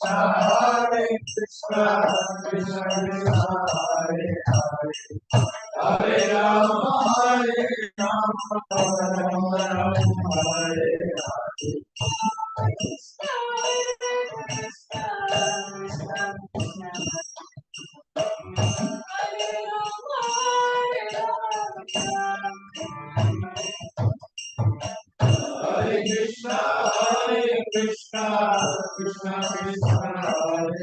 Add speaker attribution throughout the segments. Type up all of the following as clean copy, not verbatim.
Speaker 1: Hare Krishna, Krishna Krishna, Hare Hare, Hare Rama, Hare Rama, Rama Rama, Hare Hare. Hare Krishna, Krishna Krishna, Hare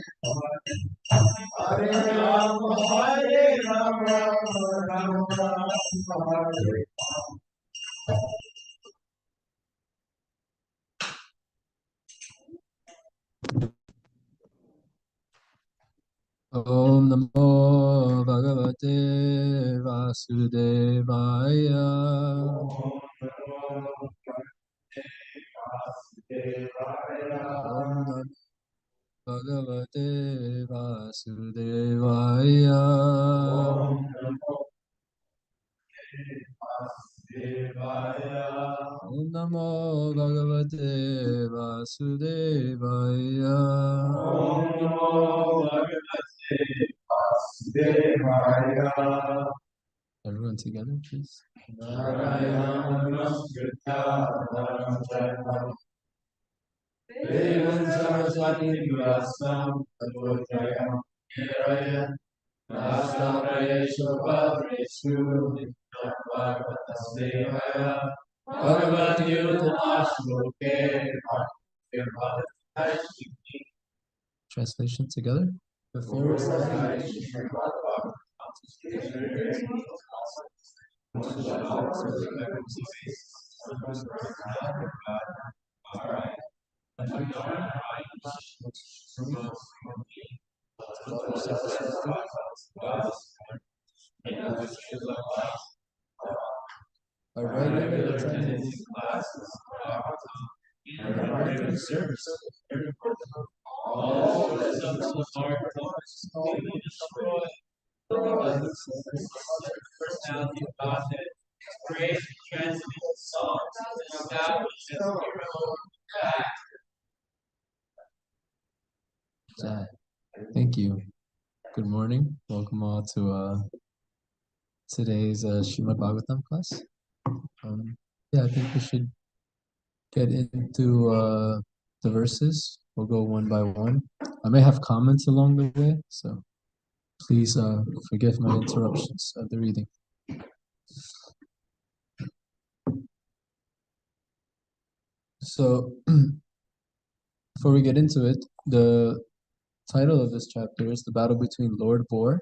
Speaker 1: Hare, Hare Rama, Rama Rama, Hare.
Speaker 2: Om Namo Bhagavate Vasudevaya. Om Namo Bhagavate Vasudevaya. Om Namo Bhagavate Vasudevaya.
Speaker 1: Om Namo Bhagavate Vasudevaya.
Speaker 2: Everyone together, please.
Speaker 1: Narayana Namaskritya Naram Chaiva Devam Saraswati Vyasam Tato Jayam Niraya Nasta Prayeshu Bhadreshu Nityam Bhagavatasdevaya Bhagavati Utamashloke Bhagavati.
Speaker 2: Translation together. Before a regular attendance and service.
Speaker 1: All the sons of Lord completely destroy the personality of Godhead, create and transmit songs, and establish as hero fact.
Speaker 2: Thank you. Good morning. Welcome all to today's Srimad Bhagavatam class. Yeah, I think we should get into the verses. We'll go one by one. I may have comments along the way, so please forgive my interruptions of the reading. So, before we get into it, the title of this chapter is The Battle Between Lord Boar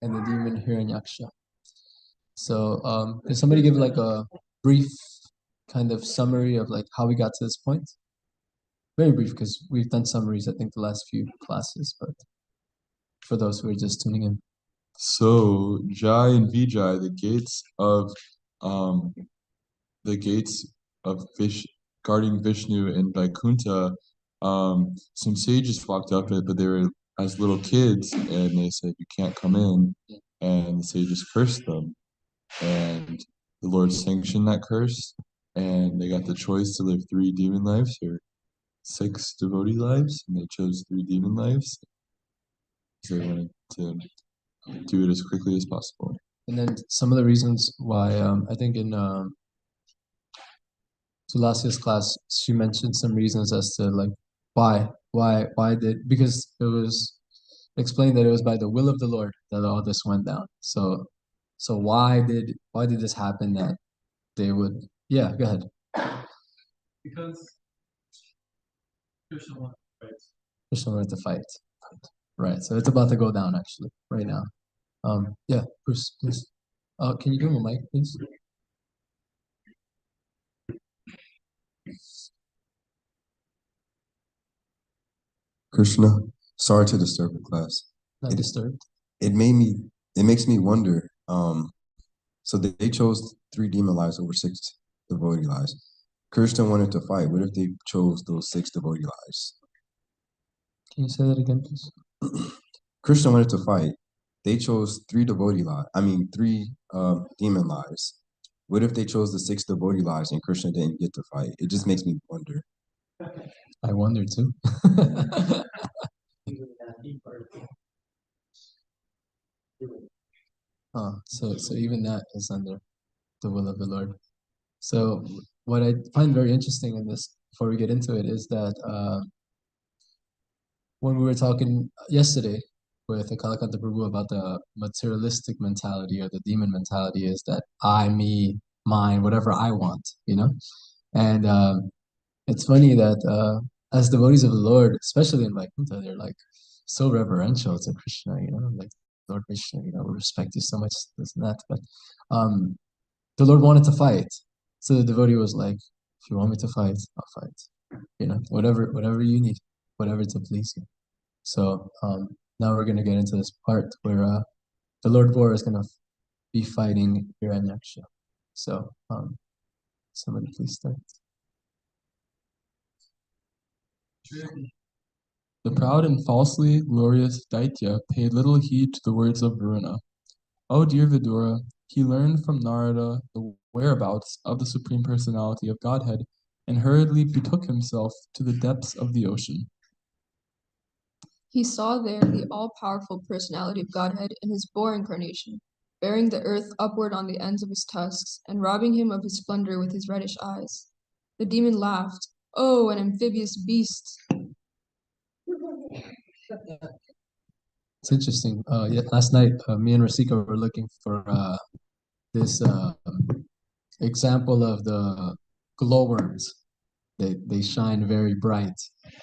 Speaker 2: and the Demon Hiranyaksha. So, can somebody give like a brief kind of summary of like how we got to this point? Very brief, because we've done summaries, I think, the last few classes, but for those who are just tuning in.
Speaker 3: So Jai and Vijay, the gates of Vish guarding Vishnu and Vaikuntha, some sages walked up it, but they were as little kids, and they said, "You can't come in," and the sages cursed them, and the Lord sanctioned that curse, and they got the choice to live 3 demon lives or 6 devotee lives, and they chose 3 demon lives. So they wanted to do it as quickly as possible.
Speaker 2: And then some of the reasons why, I think in Tulasia's class, she mentioned some reasons as to like why because it was explained that it was by the will of the Lord that all this went down. So why did this happen, that they would, yeah, go ahead.
Speaker 4: Because Krishna wanted to fight.
Speaker 2: Krishna wanted to fight. Right. So it's about to go down actually, right now. Yeah, Bruce, please. Can you give him a mic, please?
Speaker 5: Krishna, sorry to disturb the class.
Speaker 2: Not disturbed.
Speaker 5: It makes me wonder. So they chose 3 demon lives over 6 devotee lives. Krishna wanted to fight. What if they chose those 6 devotee lives?
Speaker 2: Can you say that again, please?
Speaker 5: Krishna wanted to fight. they chose three devotee lies. I mean, three demon lies. What if they chose the six devotee lies and Krishna didn't get to fight? It just makes me wonder.
Speaker 2: I wonder too. So even that is under the will of the Lord. So what I find very interesting in this, before we get into it, is that when we were talking yesterday with Kalakanta Prabhu about the materialistic mentality or the demon mentality, is that I, me, mine, whatever I want, And it's funny that as devotees of the Lord, especially in Vaikuntha, they're like so reverential to Krishna, like Lord Krishna, we respect you so much, this and that. But the Lord wanted to fight. So the devotee was like, if you want me to fight, I'll fight. Whatever you need, whatever to please you. So now we're going to get into this part where the Lord Vor is going to be fighting Hiranyaksha. So somebody please start. The proud and falsely glorious Daitya paid little heed to the words of Varuna. Oh dear Vidura, he learned from Narada the whereabouts of the Supreme Personality of Godhead and hurriedly betook himself to the depths of the ocean.
Speaker 6: He saw there the all-powerful personality of Godhead in his boar incarnation, bearing the earth upward on the ends of his tusks and robbing him of his splendor with his reddish eyes. The demon laughed, "Oh, an amphibious beast!"
Speaker 2: It's interesting. Last night, me and Rasika were looking for this example of the glowworms. They shine very bright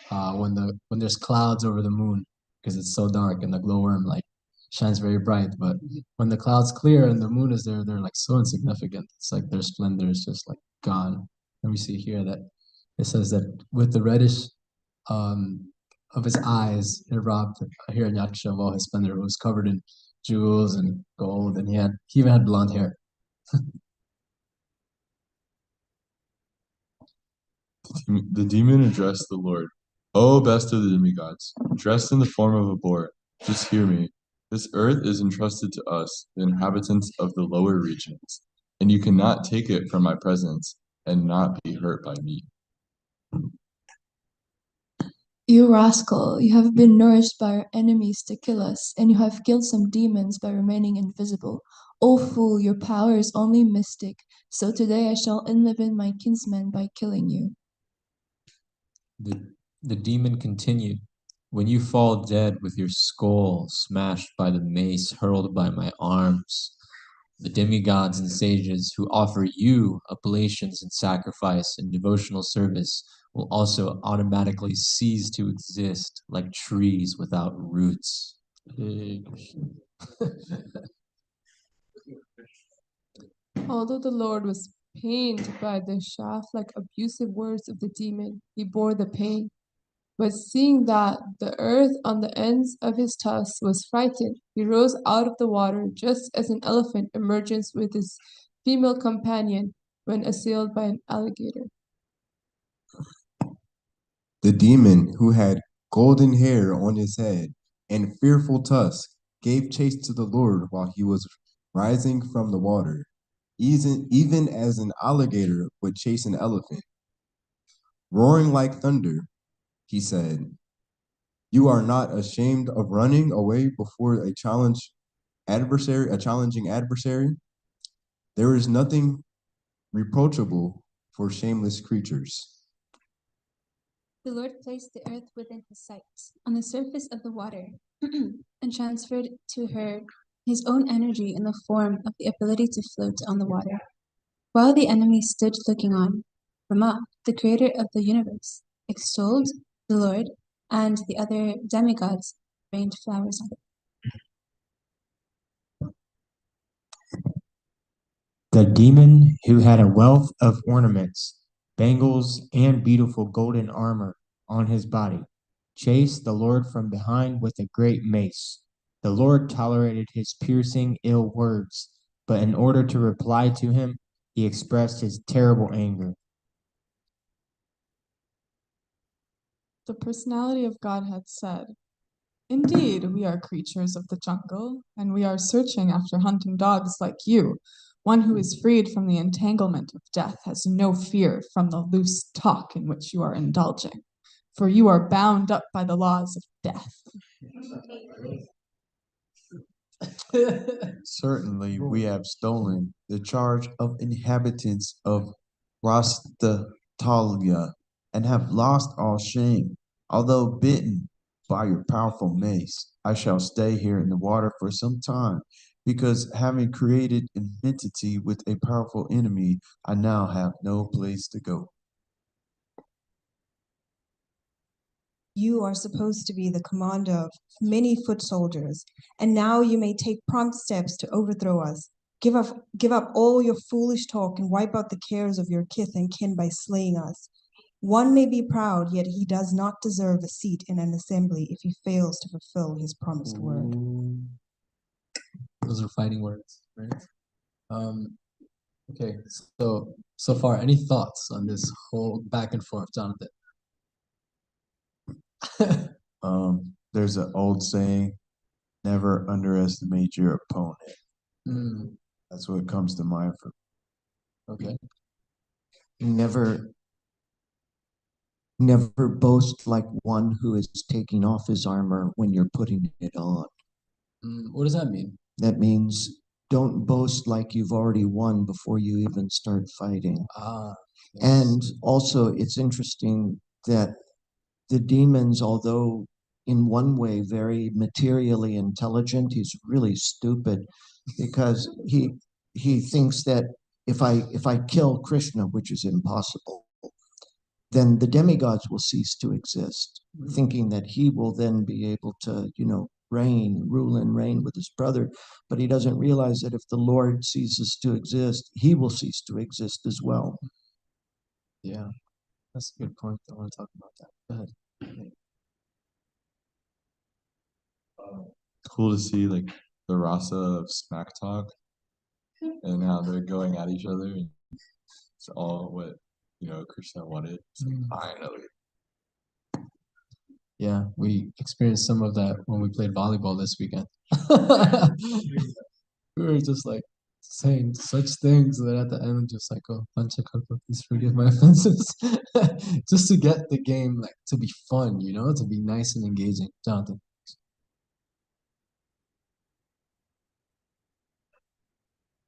Speaker 2: when there's clouds over the moon because it's so dark and the glowworm like shines very bright. But when the clouds clear and the moon is there, they're like so insignificant. It's like their splendor is just like gone. And we see here that it says that with the reddish of his eyes, it robbed Hiranyaksha of all his splendor. It was covered in jewels and gold, and he even had blonde hair.
Speaker 3: The demon addressed the Lord. O best of the demigods, dressed in the form of a boar, just hear me. This earth is entrusted to us, the inhabitants of the lower regions, and you cannot take it from my presence and not be hurt by me.
Speaker 6: You rascal, you have been nourished by our enemies to kill us, and you have killed some demons by remaining invisible. O fool, your power is only mystic, so today I shall enliven my kinsmen by killing you.
Speaker 1: The demon continued, when you fall dead with your skull smashed by the mace hurled by my arms, the demigods and sages who offer you oblations and sacrifice and devotional service will also automatically cease to exist like trees without roots.
Speaker 6: Although the Lord was pained by the shaft-like abusive words of the demon, he bore the pain. But seeing that the earth on the ends of his tusks was frightened, he rose out of the water just as an elephant emerges with his female companion when assailed by an alligator.
Speaker 5: The demon, who had golden hair on his head and fearful tusks, gave chase to the Lord while he was rising from the water, even as an alligator would chase an elephant. Roaring like thunder, he said, "You are not ashamed of running away before a challenging adversary? There is nothing reproachable for shameless creatures."
Speaker 7: The Lord placed the earth within his sight, on the surface of the water, and transferred to her his own energy in the form of the ability to float on the water. While the enemy stood looking on, Brahma, the creator of the universe, extolled the Lord, and the other demigods rained flowers on it.
Speaker 8: The demon, who had a wealth of ornaments, bangles, and beautiful golden armor on his body, chased the Lord from behind with a great mace. The Lord tolerated his piercing ill words, but in order to reply to him, he expressed his terrible anger.
Speaker 6: The personality of Godhead said,
Speaker 9: Indeed, we are creatures of the jungle, and we are searching after hunting dogs like you. One who is freed from the entanglement of death has no fear from the loose talk in which you are indulging, for you are bound up by the laws of death.
Speaker 3: Certainly, we have stolen the charge of inhabitants of Rastatalia and have lost all shame. Although bitten by your powerful mace, I shall stay here in the water for some time, because having created enmity with a powerful enemy, I now have no place to go.
Speaker 10: You are supposed to be the commander of many foot soldiers, and now you may take prompt steps to overthrow us. Give up all your foolish talk and wipe out the cares of your kith and kin by slaying us. One may be proud, yet he does not deserve a seat in an assembly if he fails to fulfill his promised word.
Speaker 2: Those are fighting words, right? Okay, so far, any thoughts on this whole back and forth, Jonathan?
Speaker 3: There's an old saying, never underestimate your opponent.
Speaker 2: Mm,
Speaker 3: That's what comes to mind for
Speaker 2: okay.
Speaker 11: Never boast like one who is taking off his armor when you're putting it on.
Speaker 2: What does that mean?
Speaker 11: That means don't boast like you've already won before you even start fighting.
Speaker 2: Ah, yes.
Speaker 11: And also, it's interesting that the demons, although in one way very materially intelligent, he's really stupid because he thinks that if I kill Krishna, which is impossible, then the demigods will cease to exist, thinking that he will then be able to, rule and reign with his brother. But he doesn't realize that if the Lord ceases to exist, he will cease to exist as well.
Speaker 2: Yeah, that's a good point. I want to talk about that. Go ahead.
Speaker 3: cool to see like the rasa of smack talk and how they're going at each other. And it's all what Krishna wanted. It's like, finally.
Speaker 2: Yeah, we experienced some of that when we played volleyball this weekend. We were just like saying such things that at the end, just like, oh, Panchakaka, please forgive my offenses. Just to get the game like to be fun, to be nice and engaging. Jonathan.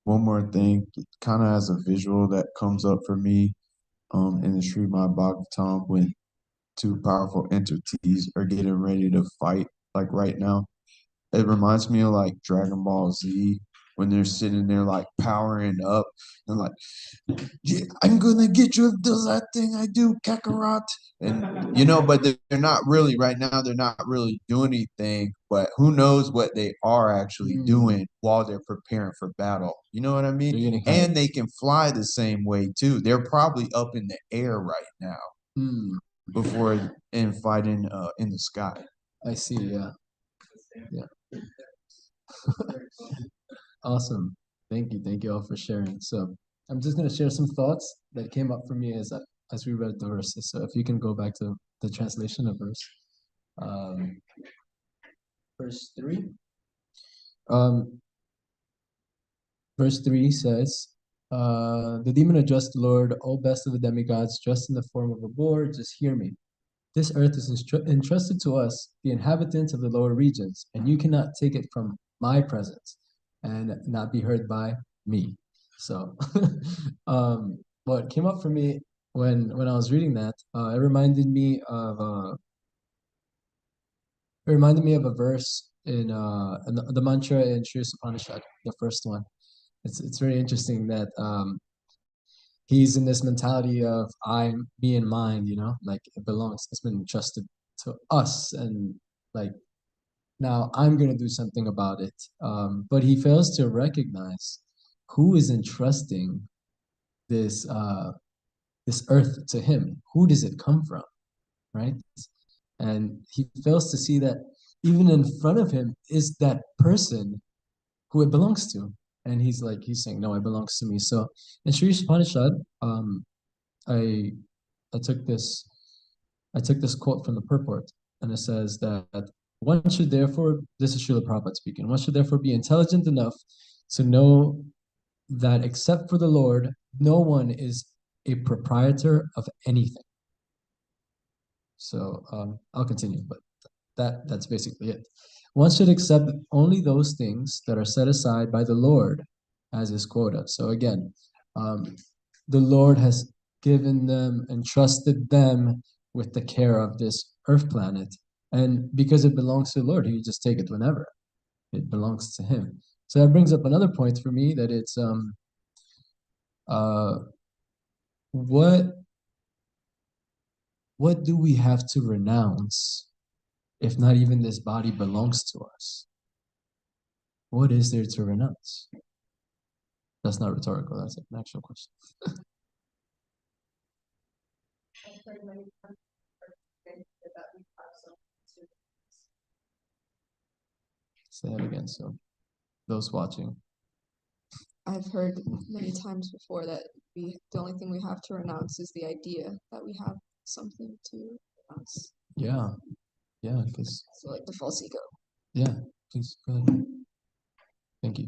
Speaker 3: One more thing, kind of as a visual that comes up for me in the Srimad Bhagavatam when two powerful entities are getting ready to fight, like right now. It reminds me of like Dragon Ball Z when they're sitting there like powering up and like, yeah, I'm gonna get you do that thing I do, Kakarot. And but they're not really right now, they're not really doing anything, but who knows what they are actually doing while they're preparing for battle. You know what I mean? And they can fly the same way too. They're probably up in the air right now before and fighting in the sky.
Speaker 2: I see, yeah. Awesome. Thank you all for sharing. So I'm just gonna share some thoughts that came up for me as we read the verses. So if you can go back to the translation of verse 3. Verse 3 says, the demon addressed the Lord, O best of the demigods, dressed in the form of a boar, just hear me. This earth is entrusted to us, the inhabitants of the lower regions, and you cannot take it from my presence and not be heard by me. So what came up for me when I was reading that, it reminded me of a verse in the mantra in Sri Upanishad, the first one. It's very interesting that he's in this mentality of I, me, and mine, like it belongs. It's been entrusted to us, and like now I'm gonna do something about it. But he fails to recognize who is entrusting this this earth to him. Who does it come from, right? And he fails to see that even in front of him is that person who it belongs to. And he's saying, no, it belongs to me. So in Sri Upanishad, I took this quote from the purport, and it says that One should therefore, this is Srila Prabhupada speaking, one should therefore be intelligent enough to know that except for the Lord, no one is a proprietor of anything. So I'll continue, but that's basically it. One should accept only those things that are set aside by the Lord as his quota. So again, the Lord has given them, entrusted them with the care of this earth planet. And because it belongs to the Lord, he just take it whenever. It belongs to him. So that brings up another point for me, that it's what do we have to renounce if not even this body belongs to us? What is there to renounce? That's not rhetorical, that's an actual question. Say that again, so those watching.
Speaker 6: I've heard many times before that the only thing we have to renounce is the idea that we have something to renounce.
Speaker 2: Yeah, because
Speaker 6: So like the false ego.
Speaker 2: yeah, please go ahead. Thank you.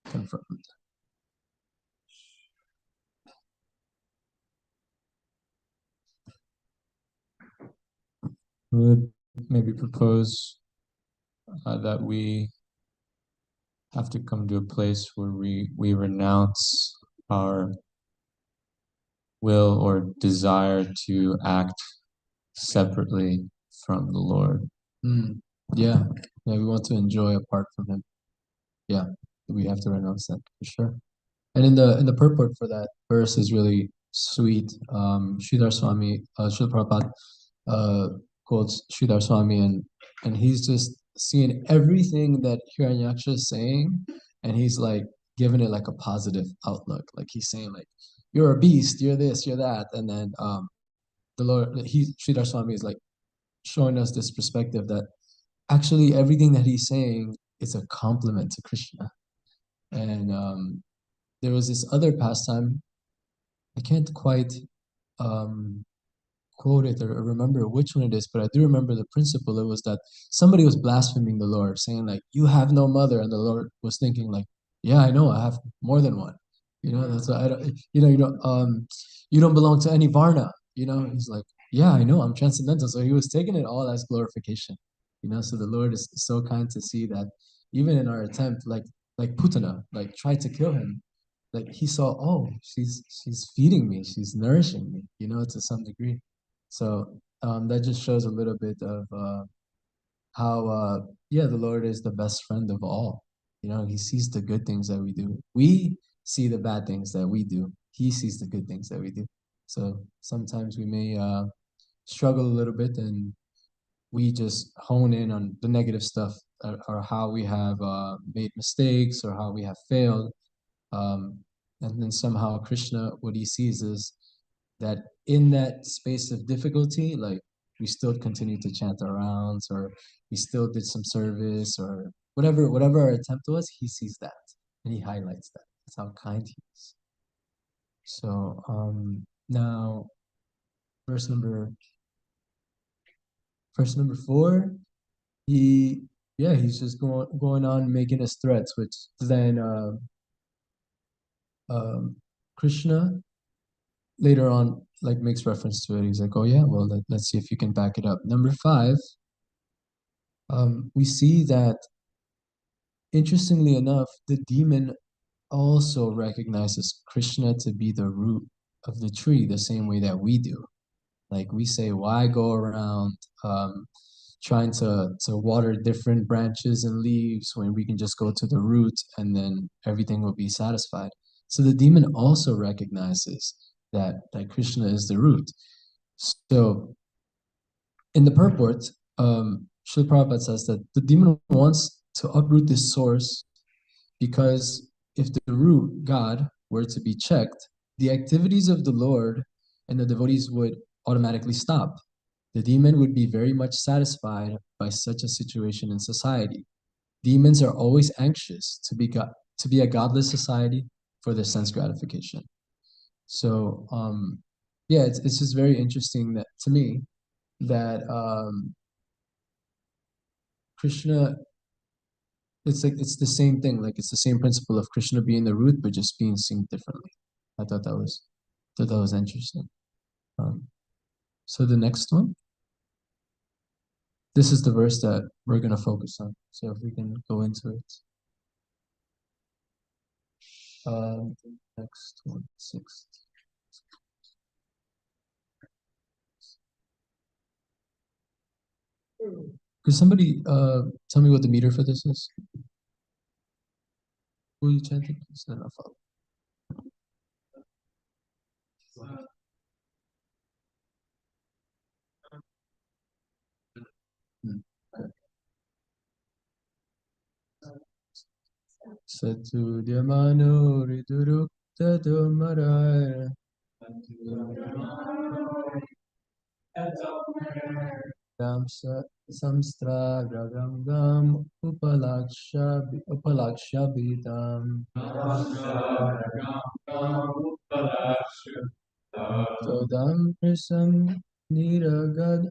Speaker 2: Confirmed. Would maybe propose that we have to come to a place where we renounce our will or desire to act separately from the Lord. Yeah, we want to enjoy apart from him. Yeah, we have to renounce that for sure. And in the purport for that verse is really sweet. Sridhar Swami, Srila Prabhupada quotes Sridhar Swami, and he's just seeing everything that Hiranyaksha is saying, and he's like giving it like a positive outlook. Like he's saying like, you're a beast, you're this, you're that, and then the Lord, Sridhar Swami is like showing us this perspective that actually everything that he's saying is a compliment to Krishna. And there was this other pastime, I can't quite quote it or remember which one it is, but I do remember the principle. It was that somebody was blaspheming the Lord, saying like, you have no mother, and the Lord was thinking like, yeah, I know, I have more than one. That's why I don't, you don't belong to any varna. He's like, yeah, I know, I'm transcendental. So he was taking it all as glorification. So the Lord is so kind to see that even in our attempt, like Putana, like tried to kill him, like he saw, oh, she's feeding me, she's nourishing me, to some degree. So that just shows a little bit of how the Lord is the best friend of all. He sees the good things that we do. We see the bad things that we do. He sees the good things that we do. So sometimes we may struggle a little bit, and we just hone in on the negative stuff, or how we have made mistakes, or how we have failed. And then somehow Krishna, what he sees is that in that space of difficulty, like we still continue to chant our rounds, or we still did some service, or whatever our attempt was, he sees that and he highlights that. That's how kind he is. So now verse number 4, he's just going on making his threats, which then Krishna later on like makes reference to it. He's like, oh yeah, well, let's see if you can back it up. Number 5, we see that interestingly enough, the demon also recognizes Krishna to be the root of the tree, the same way that we do. Like we say, why go around trying to water different branches and leaves when we can just go to the root and then everything will be satisfied? So the demon also recognizes that Krishna is the root. So in the purport, Srila Prabhupada says that the demon wants to uproot this source because if the root, God, were to be checked, the activities of the Lord and the devotees would automatically stop. The demon would be very much satisfied by such a situation in society. Demons are always anxious to be a godless society for their sense gratification. So yeah, it's just very interesting that to me that Krishna, it's the same thing. Like it's the same principle of Krishna being the root, but just being seen differently. I thought that was interesting. So the next one, this is the verse that we're gonna focus on. So if we can go into it. Next one, sixth. Could somebody tell me what the meter for this is? Who are you chanting? Please? No, no, follow. Satudyamano ridurukta domaraya samstra ragam upalaksha bidam todam prisam niragad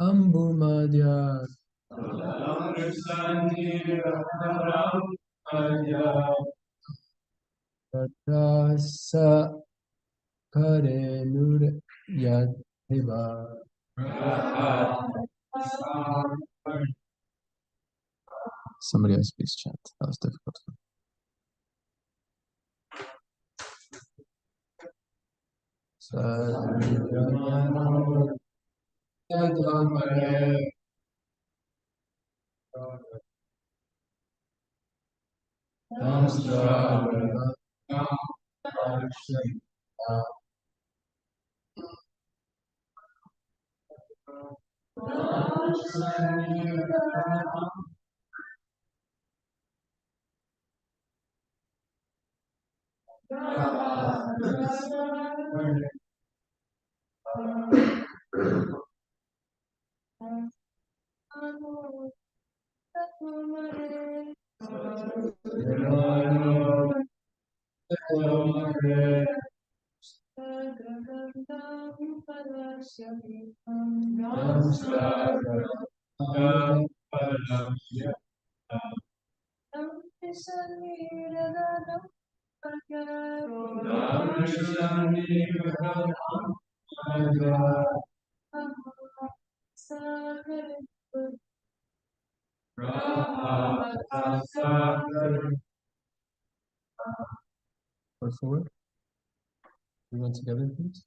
Speaker 2: ambumadya tatrasa karenur yadhiva. Somebody else please chant. That was difficult. Or forward. We went together, please.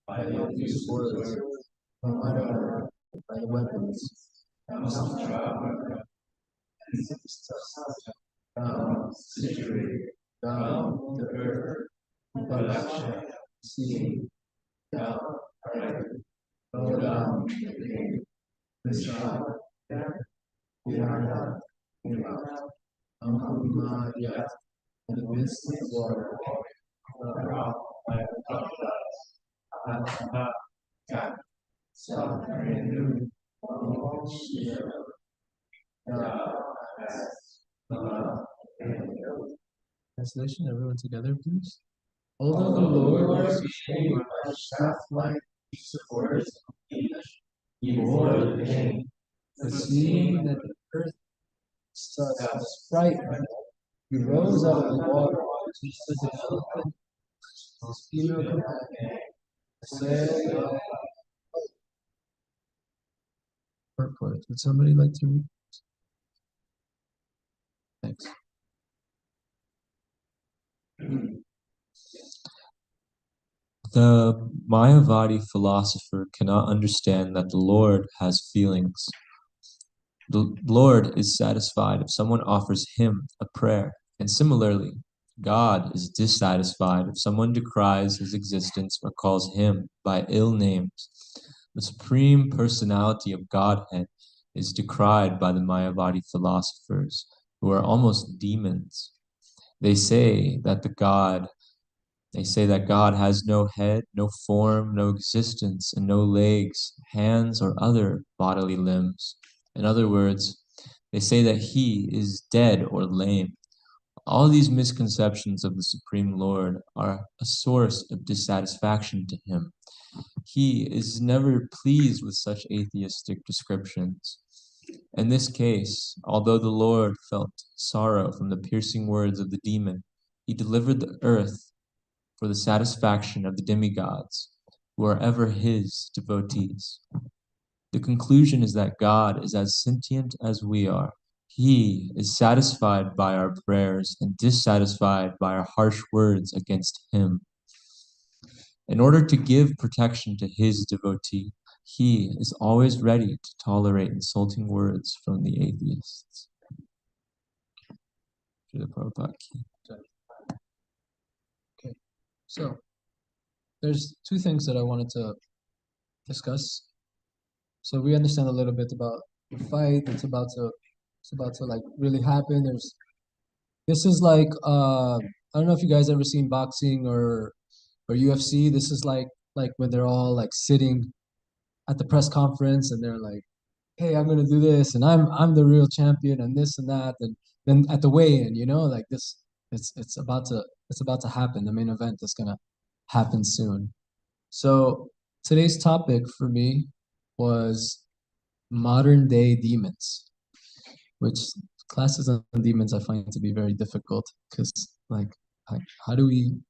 Speaker 2: By these words, by the weapons, situated down the earth, Upalaksha, sea, down, go down, the sky, Virana, Ampumadya, and the midst of water, Translation, everyone together, please. Although the Lord was chained by shaft-like supports, he bore the pain. But seeing that the earth was frightened, he rose out of the water to the elephant, his female companion, said, purport. Would somebody like to read? Thanks.
Speaker 12: The Mayavadi philosopher cannot understand that the Lord has feelings. The Lord is satisfied if someone offers him a prayer, and similarly, God is dissatisfied if someone decries his existence or calls him by ill names. The Supreme Personality of Godhead is decried by the Mayavadi philosophers, who are almost demons. They say that God has no head, no form, no existence, and no legs, hands, or other bodily limbs. In other words, They say that he is dead or lame. All these misconceptions of the Supreme Lord are a source of dissatisfaction to him. He is never pleased with such atheistic descriptions. In this case, although the Lord felt sorrow from the piercing words of the demon, he delivered the earth for the satisfaction of the demigods, who are ever his devotees. The conclusion is that God is as sentient as we are. He is satisfied by our prayers and dissatisfied by our harsh words against him. In order to give protection to his devotee, he is always ready to tolerate insulting words from the atheists.
Speaker 2: Okay, so there's two things that I wanted to discuss. So we understand a little bit about the fight. It's about to like really happen. This is like I don't know if you guys ever seen boxing or UFC. This is like when they're all like sitting at the press conference and they're like, "Hey, I'm gonna do this, and I'm the real champion, and this and that." And then at the weigh-in, like this, it's about to happen. The main event is gonna happen soon. So today's topic for me was modern day demons, which classes on demons I find to be very difficult because like how do we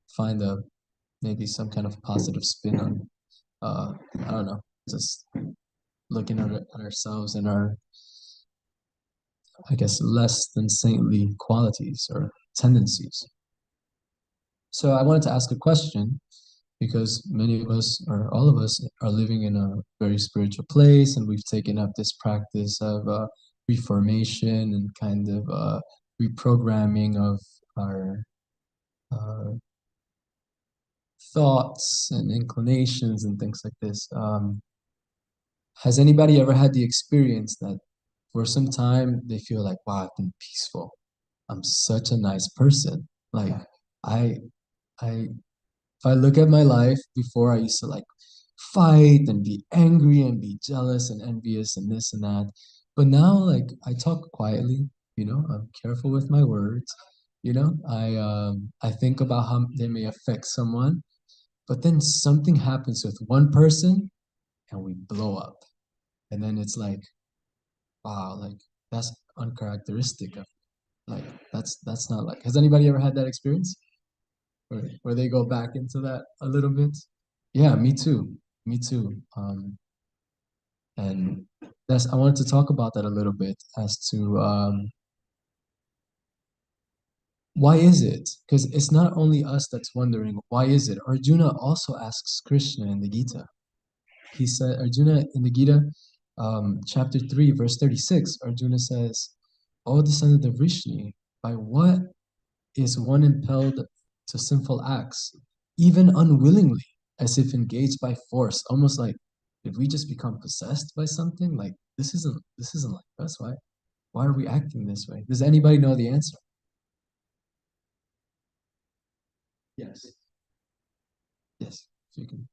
Speaker 2: find maybe some kind of positive spin on I don't know, just looking at ourselves and our, I guess, less than saintly qualities or tendencies. So I wanted to ask a question because many of us, or all of us, are living in a very spiritual place, and we've taken up this practice of reformation and kind of reprogramming of our thoughts and inclinations and things like this. Has anybody ever had the experience that for some time they feel like, wow, I've been peaceful. I'm such a nice person. Like I I if I look at my life before, I used to like fight and be angry and be jealous and envious and this and that. But now like I talk quietly, I'm careful with my words, I think about how they may affect someone, but then something happens with one person and we blow up. And then it's like, wow, like that's uncharacteristic of like that's not like, has anybody ever had that experience? Where they go back into that a little bit? Yeah, me too. Me too. And I wanted to talk about that a little bit as to why is it? Because it's not only us that's wondering why is it. Arjuna also asks Krishna in the Gita. He said, Arjuna in the Gita, chapter 3, verse 36, Arjuna says, "O descendant of Vishnu, by what is one impelled to sinful acts, even unwillingly, as if engaged by force?" Almost like, did we just become possessed by something? Like this isn't like us. Why are we acting this way? Does anybody know the answer? Yes. Yes. If you can.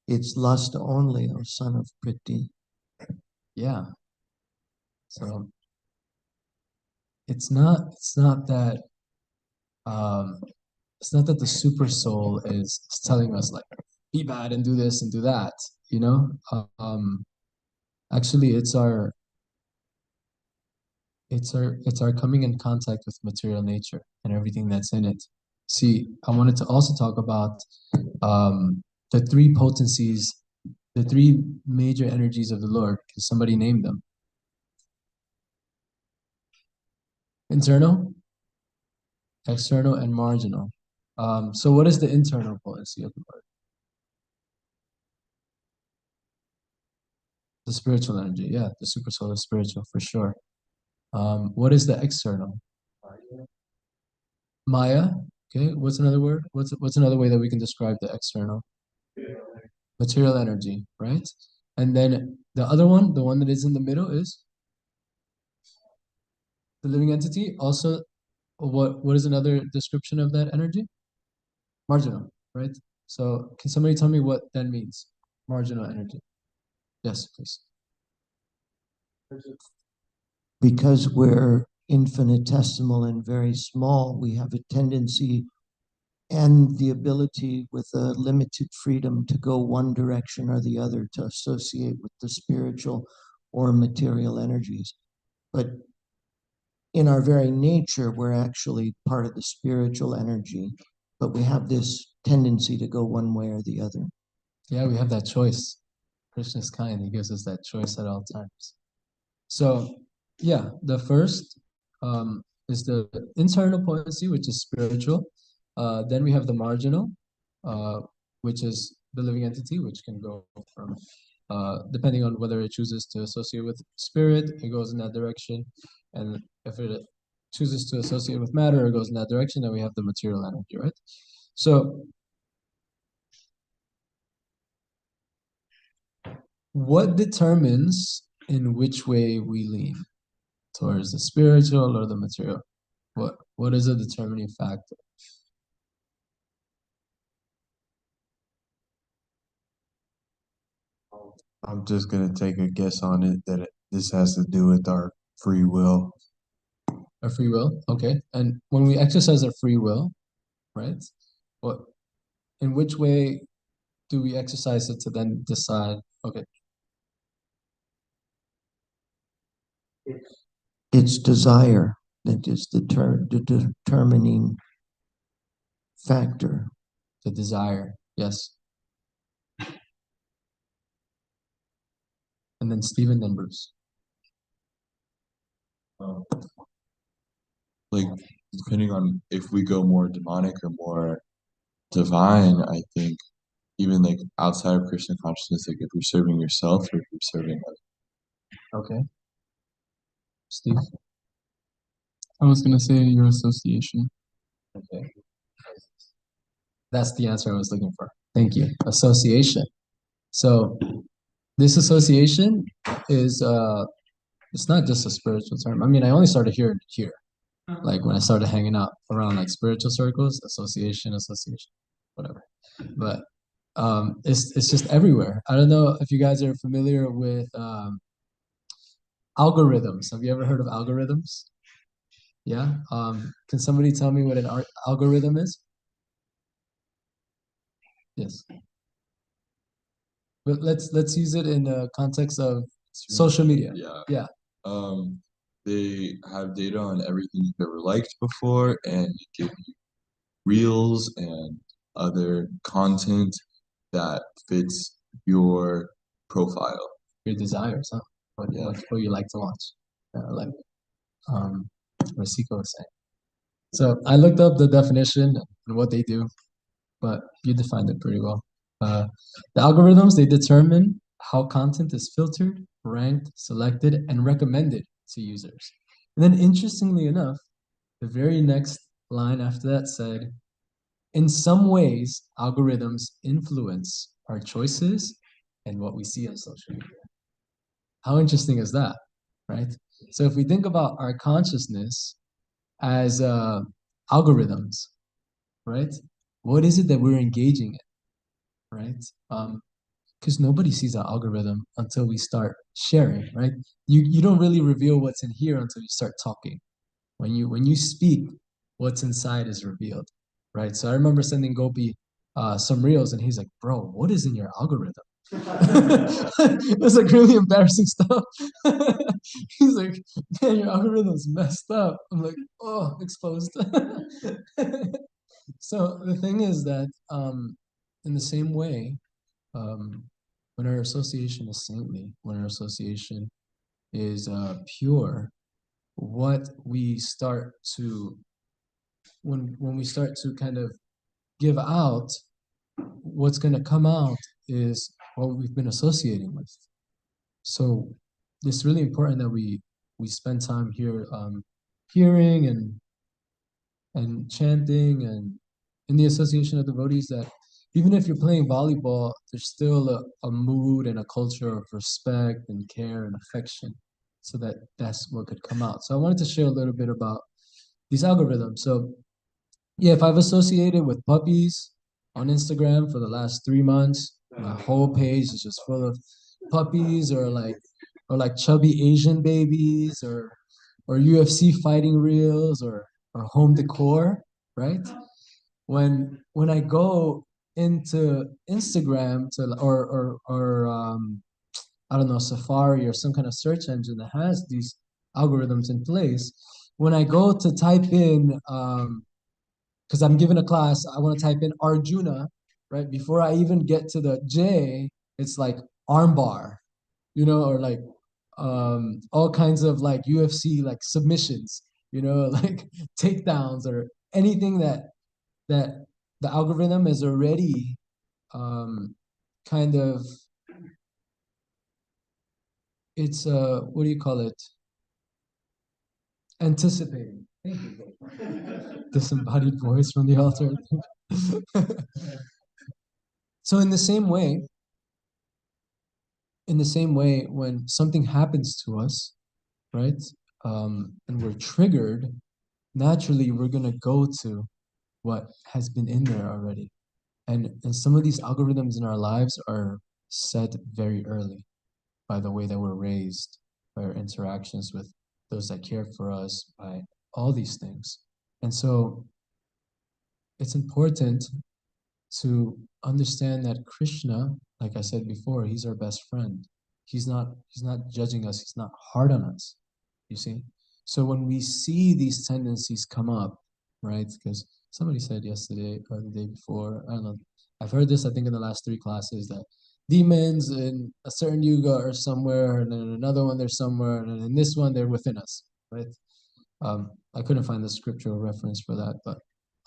Speaker 11: It's lust only, O son of Priti.
Speaker 2: Yeah. So it's not that the super soul is telling us like be bad and do this and do that, you know? Actually it's our coming in contact with material nature and everything that's in it. See, I wanted to also talk about the three potencies, the three major energies of the Lord. Can somebody name them? Internal, external, and marginal. So what is the internal potency of the Lord? The spiritual energy, yeah, the super soul is spiritual for sure. What is the external? Maya. Okay, what's another word? What's another way that we can describe the external? Material energy, right? And then the other one, the one that is in the middle, is the living entity. Also, what is another description of that energy? Marginal, right? So can somebody tell me what that means? Marginal energy. Yes, please.
Speaker 11: Because we're infinitesimal and very small, we have a tendency and the ability with a limited freedom to go one direction or the other, to associate with the spiritual or material energies. But in our very nature, we're actually part of the spiritual energy, but we have this tendency to go one way or the other.
Speaker 2: Yeah, we have that choice. Krishna is kind. He gives us that choice at all times. So, yeah, the first is the internal potency, which is spiritual. Then we have the marginal, which is the living entity, which can go from, depending on whether it chooses to associate with spirit, it goes in that direction. And if it chooses to associate with matter, it goes in that direction. Then we have the material energy, right? So, what determines in which way we lean? Towards the spiritual or the material? What is a determining factor?
Speaker 5: I'm just gonna take a guess on it that this has to do with our free will.
Speaker 2: Our free will, okay. And when we exercise our free will, right? In which way do we exercise it to then decide, okay,
Speaker 11: It's desire that is the determining factor.
Speaker 2: the desire, yes. And then Stephen, then Bruce.
Speaker 3: Like, depending on if we go more demonic or more divine, I think even like outside of Krishna consciousness, like if you're serving yourself or if you're serving others.
Speaker 2: Okay. Steve?
Speaker 9: I was gonna say your association.
Speaker 2: Okay. That's the answer I was looking for. Thank you. Association. So this association is it's not just a spiritual term. I mean, I only started hearing it here. Like when I started hanging out around like spiritual circles, association, whatever. But it's just everywhere. I don't know if you guys are familiar with algorithms. Have you ever heard of algorithms? Yeah. Can somebody tell me what an algorithm is? Yes. But let's use it in the context of social media.
Speaker 3: Yeah.
Speaker 2: Yeah.
Speaker 3: They have data on everything you've ever liked before and give you reels and other content that fits your profile.
Speaker 2: Your desires, huh? What you like to watch. Like Rasico was saying. So I looked up the definition and what they do, but you defined it pretty well. The algorithms, they determine how content is filtered, ranked, selected, and recommended to users. And then interestingly enough, the very next line after that said, in some ways, algorithms influence our choices and what we see on social media. How interesting is that, right? So if we think about our consciousness as algorithms, right? What is it that we're engaging in, right? Because nobody sees our algorithm until we start sharing, right? You don't really reveal what's in here until you start talking. When you speak, what's inside is revealed, right? So I remember sending Gopi some reels, and he's like, "Bro, what is in your algorithm?" It was like really embarrassing stuff. He's like, "Man, your algorithm's messed up." I'm like, "Oh, exposed." So the thing is that in the same way, when our association is saintly, when our association is pure, what we start to when we start to kind of give out, what's going to come out is what we've been associating with. So it's really important that we spend time here hearing and chanting and in the association of devotees, that even if you're playing volleyball, there's still a mood and a culture of respect and care and affection, so that's what could come out. So I wanted to share a little bit about these algorithms. So yeah, if I've associated with puppies, on Instagram for the last 3 months. My whole page is just full of puppies or like chubby Asian babies or UFC fighting reels or home decor, right? When I go into Instagram to or I don't know, Safari or some kind of search engine that has these algorithms in place, when I go to type in because I'm given a class, I want to type in Arjuna, right? Before I even get to the J, it's like armbar, or like all kinds of like UFC like submissions, like takedowns or anything that the algorithm is already kind of it's what do you call it? Anticipating. Thank you. Disembodied voice from the altar. So in the same way, when something happens to us, right, and we're triggered, naturally we're gonna go to what has been in there already. And some of these algorithms in our lives are set very early by the way that we're raised, by our interactions with those that care for us, by all these things. And so it's important to understand that Krishna, like I said before, he's our best friend. He's not judging us, he's not hard on us. You see? So when we see these tendencies come up, right? Because somebody said yesterday or the day before, I don't know, I've heard this I think in the last 3 classes that demons in a certain yuga are somewhere, and then in another one they're somewhere, and then in this one they're within us, right? I couldn't find the scriptural reference for that, but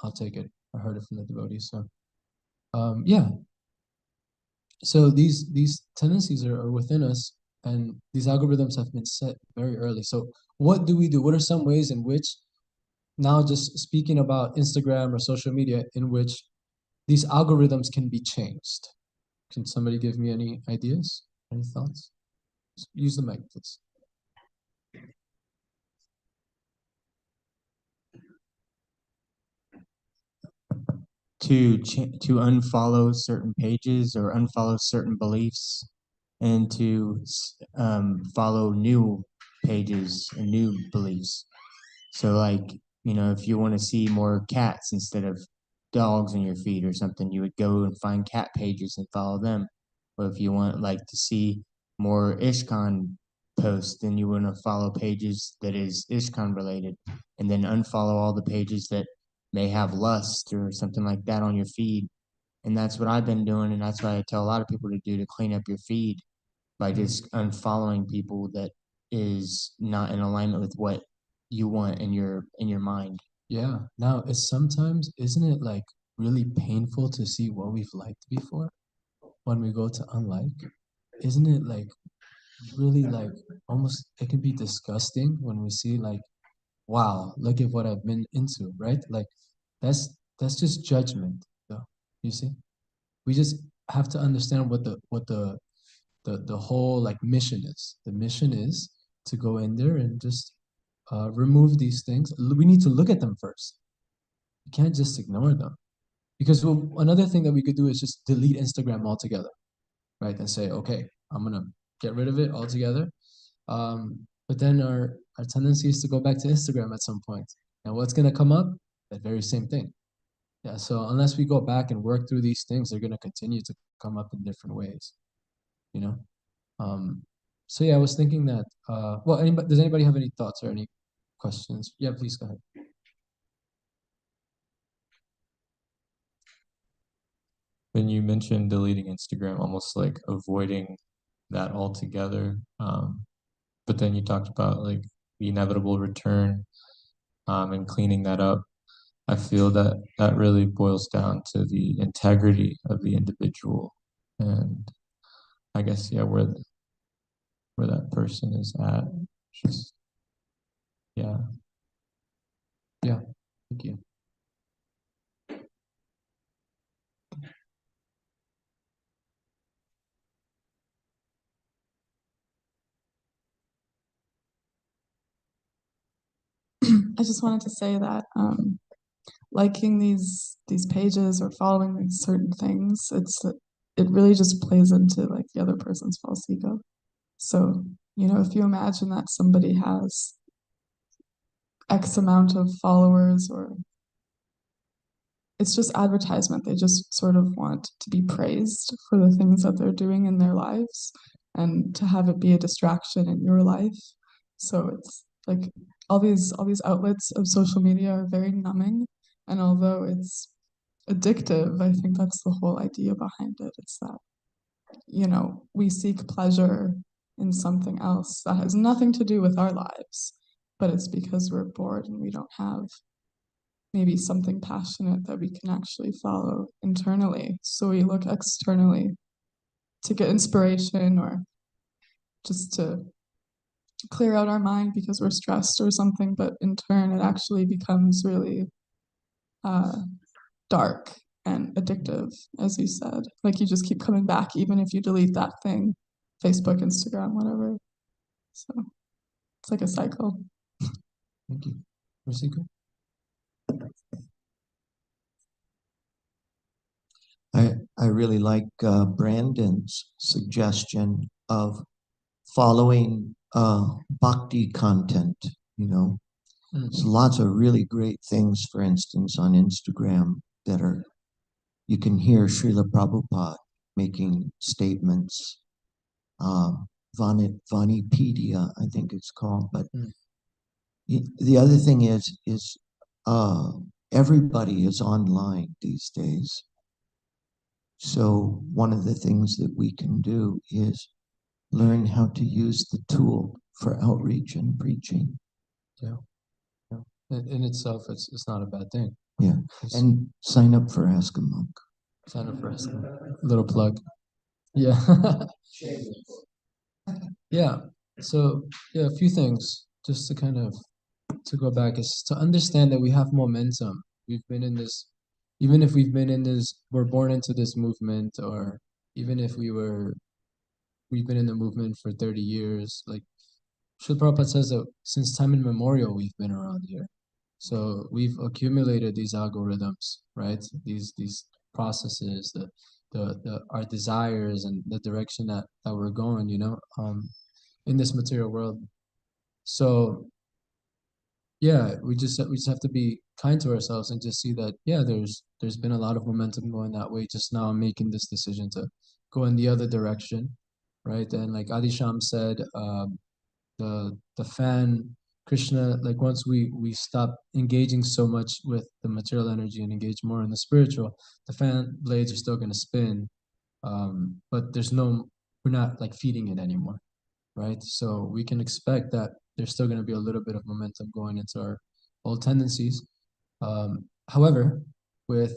Speaker 2: I'll take it. I heard it from the devotees. So yeah. So these tendencies are within us, and these algorithms have been set very early. So what do we do? What are some ways in which, now just speaking about Instagram or social media, in which these algorithms can be changed? Can somebody give me any ideas? Any thoughts? Use the mic, please.
Speaker 8: To unfollow certain pages or unfollow certain beliefs, and to follow new pages and new beliefs. So, like, if you want to see more cats instead of dogs in your feed or something, you would go and find cat pages and follow them. Or if you want, like, to see more Ishkan posts, then you want to follow pages that is Ishkan related, and then unfollow all the pages that may have lust or something like that on your feed. And that's what I've been doing, and that's what I tell a lot of people to do, to clean up your feed by just unfollowing people that is not in alignment with what you want in your mind.
Speaker 2: Yeah. Now, isn't it like really painful to see what we've liked before when we go to unlike? Isn't it like really like almost it can be disgusting when we see like, wow, look at what I've been into, right? Like that's just judgment, though. You see? We just have to understand what the whole like mission is. The mission is to go in there and just remove these things. We need to look at them first. You can't just ignore them. Because another thing that we could do is just delete Instagram altogether, right? And say, okay, I'm gonna get rid of it altogether. But then our tendency is to go back to Instagram at some point. And what's gonna come up? That very same thing. Yeah, so unless we go back and work through these things, they're gonna continue to come up in different ways, you know? So yeah, I was thinking that, well, does anybody have any thoughts or any questions? Yeah, please go ahead.
Speaker 12: When you mentioned deleting Instagram, almost like avoiding that altogether, but then you talked about like the inevitable return, and cleaning that up. I feel that that really boils down to the integrity of the individual, and I guess where that person is at. Just yeah.
Speaker 2: Yeah, thank you.
Speaker 9: I just wanted to say that liking these pages or following these certain things, it really just plays into like the other person's false ego. So, if you imagine that somebody has X amount of followers, or it's just advertisement. They just sort of want to be praised for the things that they're doing in their lives and to have it be a distraction in your life. So it's like all these outlets of social media are very numbing. And although it's addictive, I think that's the whole idea behind it. It's that, we seek pleasure in something else that has nothing to do with our lives, but it's because we're bored and we don't have maybe something passionate that we can actually follow internally. So we look externally to get inspiration or just to clear out our mind because we're stressed or something, but in turn it actually becomes really dark and addictive, as you said. Like you just keep coming back even if you delete that thing, Facebook, Instagram, whatever. So it's like a cycle.
Speaker 2: Thank you. Rosika?
Speaker 11: I really like Brandon's suggestion of following bhakti content. There's lots of really great things, for instance, on Instagram that you can hear Srila Prabhupada making statements. Vanipedia, I think it's called. But the other thing is everybody is online these days. So one of the things that we can do is learn how to use the tool for outreach and preaching.
Speaker 2: Yeah. In itself, it's not a bad thing.
Speaker 11: Yeah. And sign up for Ask a Monk.
Speaker 2: Sign up for Ask a Monk. Little plug. Yeah. Yeah. So a few things just to kind of to go back is to understand that we have momentum. We've been in this, even if we've been in this, we're born into this movement, or even if we've been in the movement for 30 years. Like Srila Prabhupada says that since time immemorial, we've been around here. So we've accumulated these algorithms, right? These processes, our desires and the direction that we're going, in this material world. So yeah, we just have to be kind to ourselves and just see that there's been a lot of momentum going that way. Just now I'm making this decision to go in the other direction, right? And like Adi Sham said, the fan Krishna, like once we stop engaging so much with the material energy and engage more in the spiritual, the fan blades are still going to spin, but we're not like feeding it anymore, right? So we can expect that there's still going to be a little bit of momentum going into our old tendencies. However, with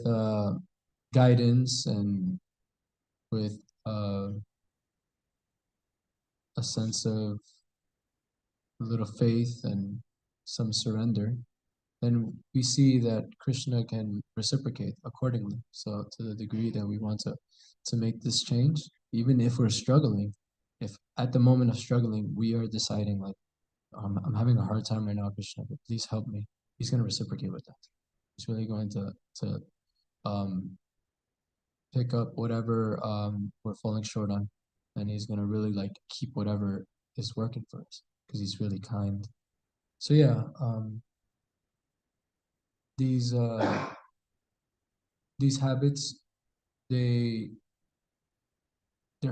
Speaker 2: guidance and with a sense of a little faith and some surrender, then we see that Krishna can reciprocate accordingly. So to the degree that we want to make this change, even if we're struggling, if at the moment of struggling we are deciding like, I'm having a hard time right now, Krishna, but please help me. He's going to reciprocate with that. He's really going to pick up whatever we're falling short on, and he's going to really like keep whatever is working for us because he's really kind. So yeah, these habits, they're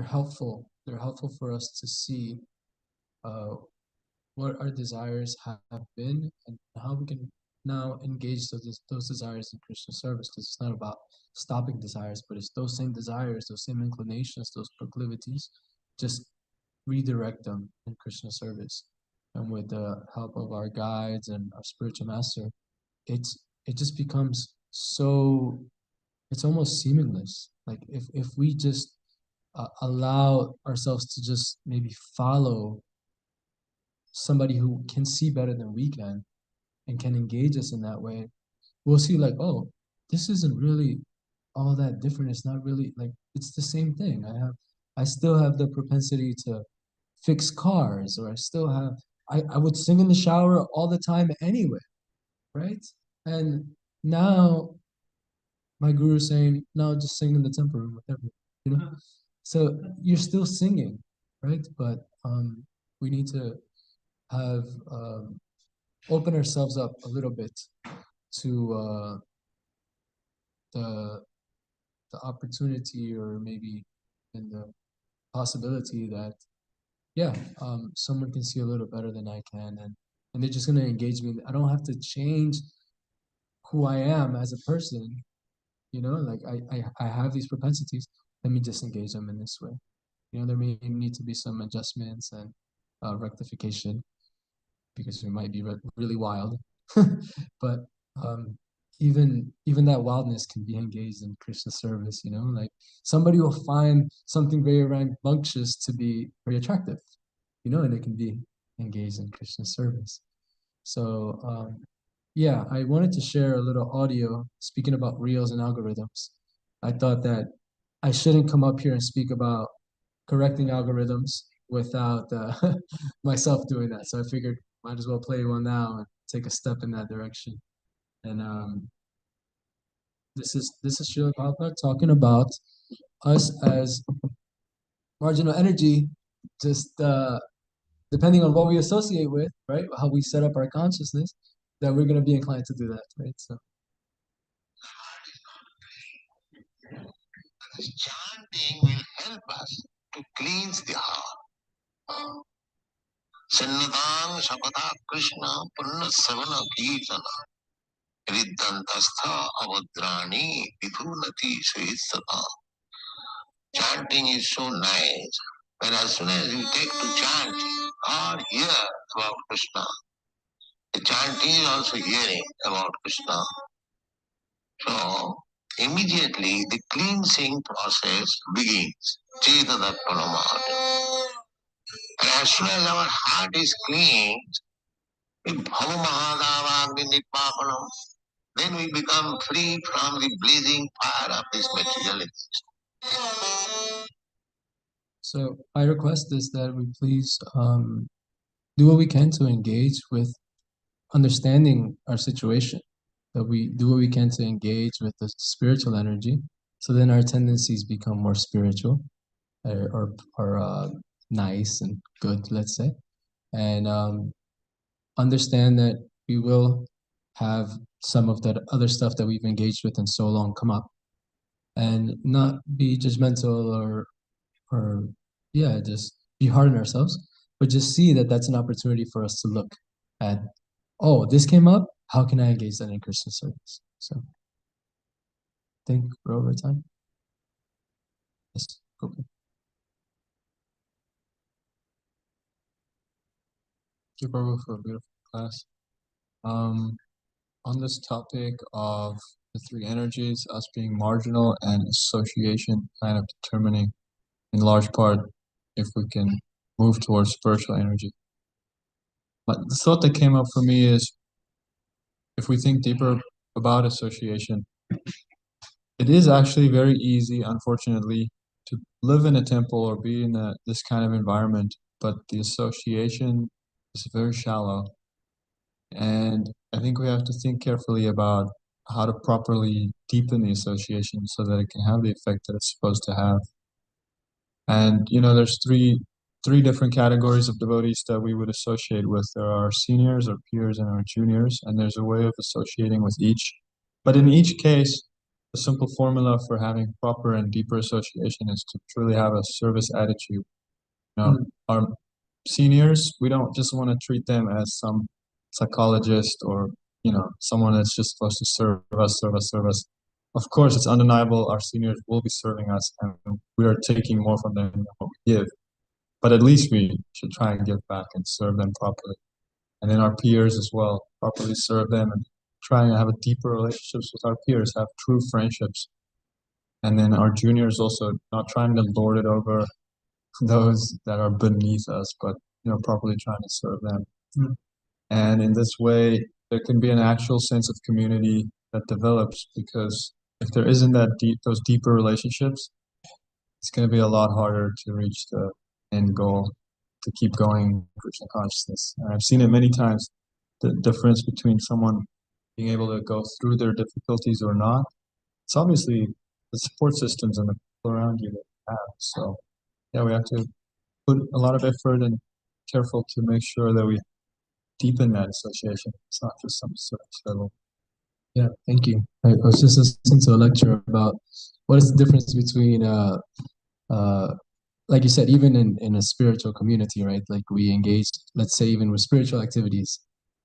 Speaker 2: helpful. They're helpful for us to see what our desires have been and how we can now engage those desires in Krishna service, because it's not about stopping desires, but it's those same desires, those same inclinations, those proclivities, just redirect them in Krishna service. And with the help of our guides and our spiritual master, it just becomes so, it's almost seamless. Like if we just allow ourselves to just maybe follow somebody who can see better than we can and can engage us in that way, we'll see like, oh, this isn't really all that different. It's not really like, it's the same thing. I still have the propensity to fix cars, or I would sing in the shower all the time anyway, right? And now my guru is saying, now just sing in the temple or whatever, you know. So you're still singing, right? But we need to have open ourselves up a little bit to the opportunity, or maybe in the possibility that someone can see a little better than I can, and they're just gonna engage me. I don't have to change who I am as a person, you know. Like I have these propensities. Let me disengage them in this way. You know, there may need to be some adjustments and rectification, because we might be really wild. But um, even that wildness can be engaged in Krishna service. You know, like somebody will find something very rambunctious to be very attractive. You know, and it can be engaged in Krishna service. So yeah, I wanted to share a little audio speaking about reels and algorithms. I thought that I shouldn't come up here and speak about correcting algorithms without myself doing that. So I figured might as well play one now and take a step in that direction. And this is Srila Prabhupada talking about us as marginal energy, just depending on what we associate with, right? How we set up our consciousness, that we're going to be inclined to do that, right? So.
Speaker 13: This chanting will help us to cleanse the heart. Sannatang Sapata Krishna Purna Savana Kirtana Riddhantastha Avadrani Vidhunati Suhissata. Chanting is so nice, but as soon as you take to chanting or hear about Krishna, the chanting is also hearing about Krishna. So immediately the cleansing process begins. Chetadapanamata. And as soon as our heart is cleansed, then we become free from the blazing fire of this material existence.
Speaker 2: So my request is that we please do what we can to engage with understanding our situation, that we do what we can to engage with the spiritual energy, so then our tendencies become more spiritual, or nice and good, let's say, and understand that we will have some of that other stuff that we've engaged with in so long come up, and not be judgmental or yeah, just be hard on ourselves, but just see that that's an opportunity for us to look at, oh, this came up, how can I engage that in Krishna service? So I think we're over time. Yes, okay. Thank you, Prabhu, for a beautiful class. On this topic of the three energies, us being marginal and association, kind of determining in large part if we can move towards spiritual energy. But the thought that came up for me is, if we think deeper about association, it is actually very easy, unfortunately, to live in a temple or be in this kind of environment, but the association is very shallow. And I think we have to think carefully about how to properly deepen the association so that it can have the effect that it's supposed to have. And there's three different categories of devotees that we would associate with. There are our seniors, our peers, and our juniors, and there's a way of associating with each. But in each case, the simple formula for having proper and deeper association is to truly have a service attitude. Our seniors, we don't just want to treat them as some psychologist or someone that's just supposed to serve us. Of course, it's undeniable our seniors will be serving us, and we are taking more from them than what we give. But at least we should try and give back and serve them properly. And then our peers as well, properly serve them and try and have a deeper relationships with our peers, have true friendships. And then our juniors also, not trying to lord it over those that are beneath us, but properly trying to serve them. Mm-hmm. And in this way, there can be an actual sense of community that develops, because if there isn't those deeper relationships, it's going to be a lot harder to reach the end goal, to keep going Krishna consciousness. And I've seen it many times, the difference between someone
Speaker 14: being able to go through their difficulties or not. It's obviously the support systems and the people around you that you have. So yeah, we have to put a lot of effort and careful to make sure that we deepen that association. It's not just some surface level.
Speaker 2: Yeah, thank you. I was just listening to a lecture about what is the difference between uh, like you said, even in a spiritual community, right? Like we engage, let's say, even with spiritual activities,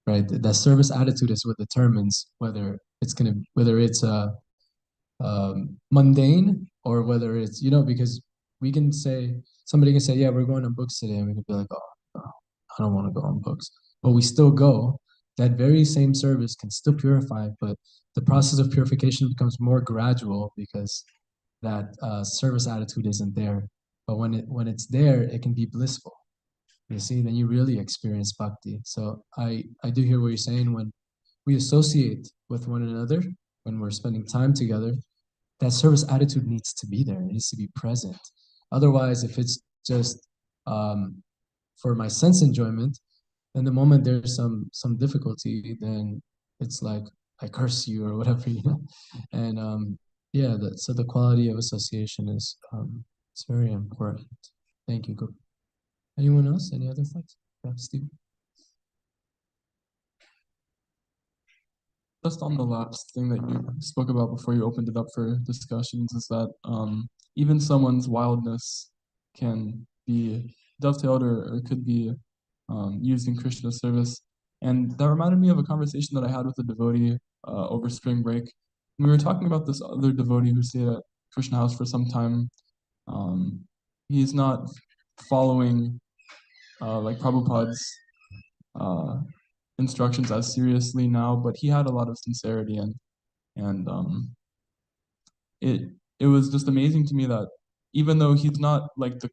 Speaker 2: right? That service attitude is what determines whether it's mundane or whether it's, because we can say, somebody can say, yeah, we're going on books today, and we can be like, oh, I don't want to go on books, but we still go. That very same service can still purify, but the process of purification becomes more gradual because that service attitude isn't there. But when it's there, it can be blissful. You see, then you really experience bhakti. So I do hear what you're saying. When we associate with one another, when we're spending time together, that service attitude needs to be there. It needs to be present. Otherwise, if it's just for my sense enjoyment, and the moment there's some difficulty, then it's like I curse you or whatever, And yeah, so the quality of association is it's very important. Thank you. Good. Anyone else? Any other thoughts? Yeah, Steve.
Speaker 3: Just on the last thing that you spoke about before you opened it up for discussions is that even someone's wildness can be dovetailed or could be used in Krishna service. And that reminded me of a conversation that I had with a devotee over spring break. We were talking about this other devotee who stayed at Krishna House for some time. He's not following like Prabhupada's instructions as seriously now, but he had a lot of sincerity and it was just amazing to me that even though he's not like the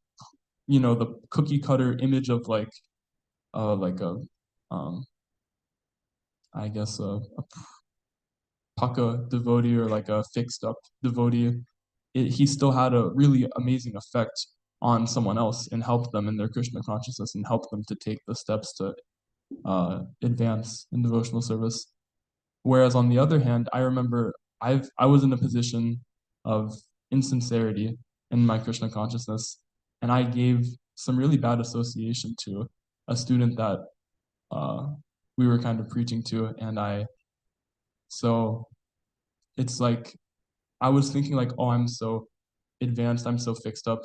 Speaker 3: cookie cutter image of like a I guess a paka devotee or like a fixed up devotee, he still had a really amazing effect on someone else and helped them in their Krishna consciousness and helped them to take the steps to advance in devotional service. Whereas on the other hand, I remember I was in a position of insincerity in my Krishna consciousness, and I gave some really bad association to a student that we were kind of preaching to, and so it's like I was thinking like, oh, I'm so advanced, I'm so fixed up.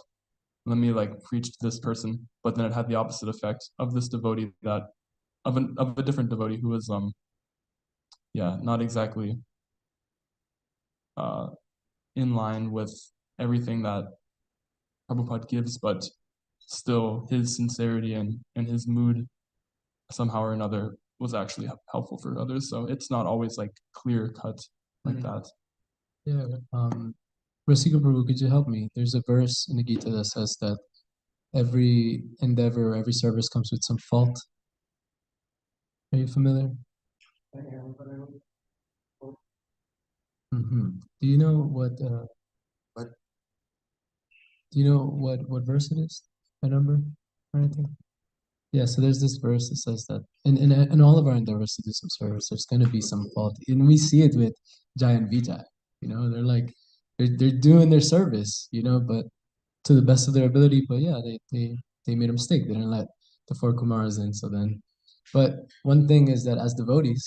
Speaker 3: Let me like preach to this person, but then it had the opposite effect of this devotee of a different devotee who was not exactly in line with everything that Prabhupada gives, but still his sincerity and his mood somehow or another was actually helpful for others. So it's not always like clear cut like that.
Speaker 2: Yeah. Rasika Prabhu, could you help me? There's a verse in the Gita that says that every endeavor, every service comes with some fault. Are you familiar? Do you know what? Do you know what verse it is? A number or anything? Yeah. So there's this verse that says that in all of our endeavors to do some service, there's going to be some fault, and we see it with Jai and Vijay. They're like they're doing their service, but to the best of their ability. But yeah, they made a mistake. They didn't let the four Kumaras in. So then, but one thing is that as devotees,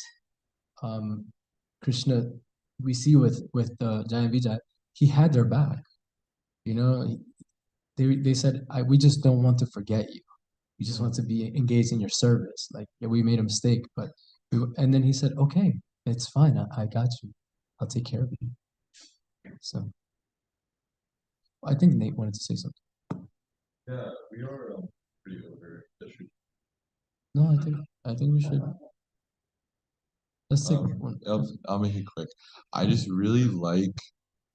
Speaker 2: Krishna, we see with Jai and Vijay, he had their back. They said, we just don't want to forget you. We just want to be engaged in your service. Like, yeah, we made a mistake, but and then he said, okay, it's fine. I got you. I'll take care of you. So I think Nate wanted to say something.
Speaker 3: Yeah, we are pretty over this.
Speaker 2: No, I think we should. Let's take one.
Speaker 3: I'll make it quick. I just really like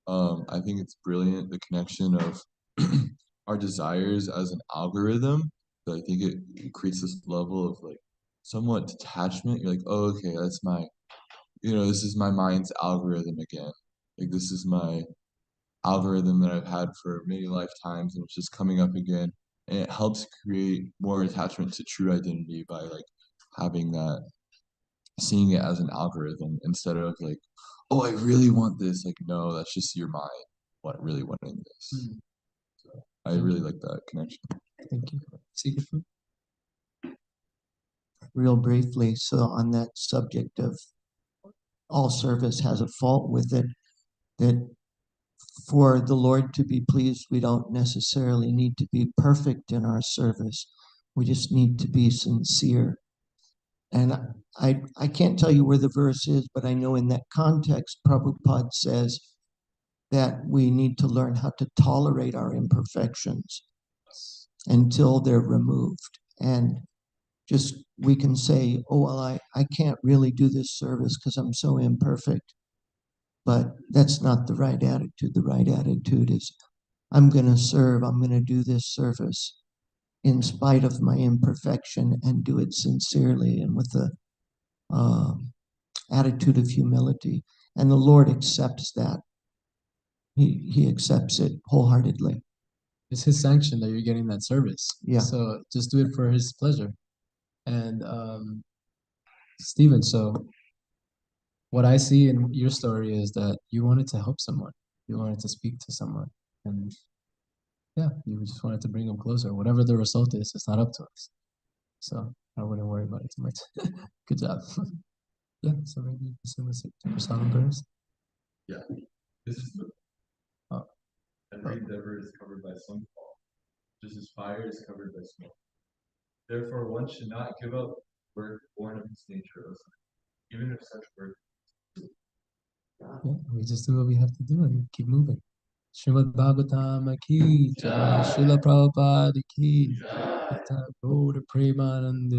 Speaker 3: I think it's brilliant the connection of our desires as an algorithm. So I think it creates this level of like somewhat detachment. You're like, oh, okay, that's this is my mind's algorithm again. Like this is my algorithm that I've had for many lifetimes, and it's just coming up again. And it helps create more attachment to true identity by like having that seeing it as an algorithm instead of like, oh, I really want this. Like, no, that's just your mind really wanting this. So I really like that connection.
Speaker 8: Thank you. Secret fruit. Real briefly, so on that subject of all service has a fault with it, that for the Lord to be pleased, we don't necessarily need to be perfect in our service. We just need to be sincere. And I can't tell you where the verse is, but I know in that context, Prabhupada says that we need to learn how to tolerate our imperfections until they're removed. And just we can say, oh, well, I can't really do this service because I'm so imperfect. But that's not the right attitude. The right attitude is, I'm going to serve, I'm going to do this service in spite of my imperfection and do it sincerely and with the attitude of humility. And the Lord accepts that. He accepts it wholeheartedly.
Speaker 2: It's His sanction that you're getting that service.
Speaker 8: Yeah.
Speaker 2: So just do it for His pleasure. And Stephen, so what I see in your story is that you wanted to help someone. You wanted to speak to someone. And yeah, you just wanted to bring them closer. Whatever the result is, it's not up to us. So I wouldn't worry about it too much. Good job. Yeah, so maybe you can listen to Prasadam first.
Speaker 3: Yeah. This is the every endeavor is covered by some fall, just as fire is covered by smoke. Therefore, one should not give up work born of his nature, even if such work.
Speaker 2: Yeah, we just do what we have to do and keep moving. Srimad Bhagavatam ki jai, Srila Prabhupada ki jai, Go to Premanand.